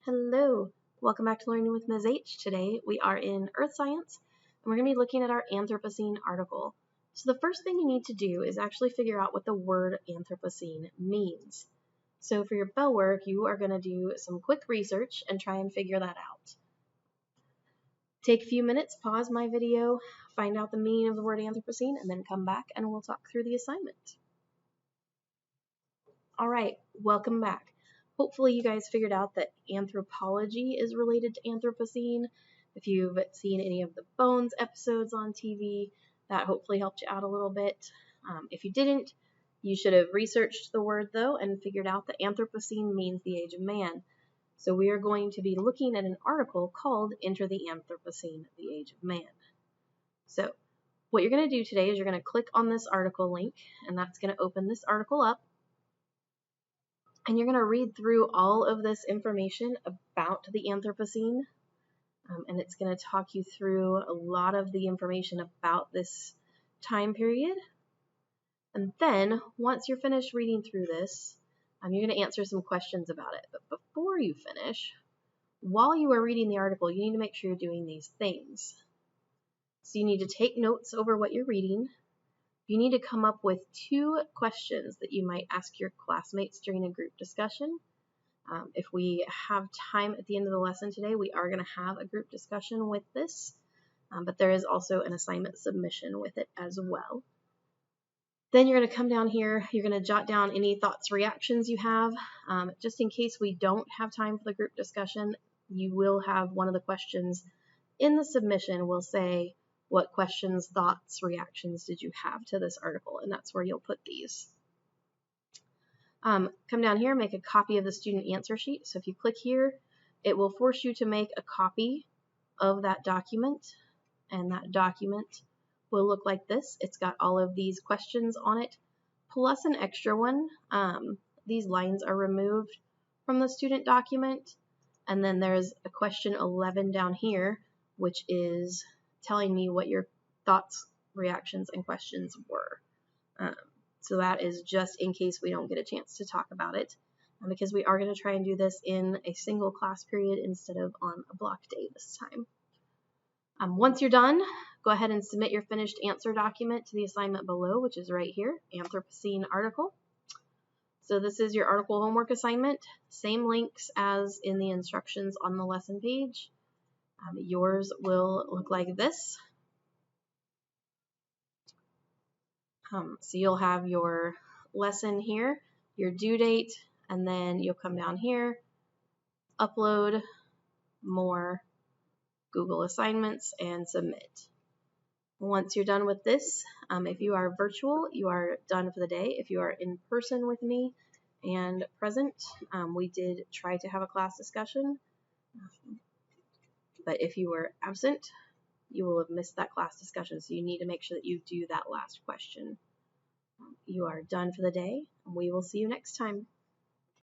Hello, welcome back to Learning with Ms. H. Today we are in Earth Science and we're going to be looking at our Anthropocene article. So the first thing you need to do is actually figure out what the word Anthropocene means. So for your bell work, you are going to do some quick research and try and figure that out. Take a few minutes, pause my video, find out the meaning of the word Anthropocene, and then come back and we'll talk through the assignment. All right, welcome back. Hopefully you guys figured out that anthropology is related to Anthropocene. If you've seen any of the Bones episodes on TV, that hopefully helped you out a little bit. If you didn't, you should have researched the word though and figured out that Anthropocene means the age of man. So we are going to be looking at an article called Enter the Anthropocene, the Age of Man. So what you're going to do today is you're going to click on this article link, and that's going to open this article up. And you're going to read through all of this information about the Anthropocene, and it's going to talk you through a lot of the information about this time period. And then, once you're finished reading through this, you're going to answer some questions about it. But before you finish, while you are reading the article, you need to make sure you're doing these things. So you need to take notes over what you're reading. You need to come up with 2 questions that you might ask your classmates during a group discussion. If we have time at the end of the lesson today, we are going to have a group discussion with this, but there is also an assignment submission with it as well. Then you're going to come down here, you're going to jot down any thoughts, reactions you have. Just in case we don't have time for the group discussion, you will have one of the questions in the submission will say, what questions, thoughts, reactions did you have to this article? And that's where you'll put these. Come down here, make a copy of the student answer sheet. So if you click here, it will force you to make a copy of that document. And that document will look like this. It's got all of these questions on it, plus an extra one. These lines are removed from the student document. And then there's a question 11 down here, which is telling me what your thoughts, reactions, and questions were. So that is just in case we don't get a chance to talk about it, because we are going to try and do this in a single class period instead of on a block day this time. Once you're done, go ahead and submit your finished answer document to the assignment below, which is right here, Anthropocene Article. So this is your article homework assignment, same links as in the instructions on the lesson page. Yours will look like this. So you'll have your lesson here, your due date, and then you'll come down here, upload, more, Google assignments, and submit. Once you're done with this, if you are virtual, you are done for the day. If you are in person with me and present, we did try to have a class discussion. But if you were absent, you will have missed that class discussion, so you need to make sure that you do that last question. You are done for the day, and we will see you next time.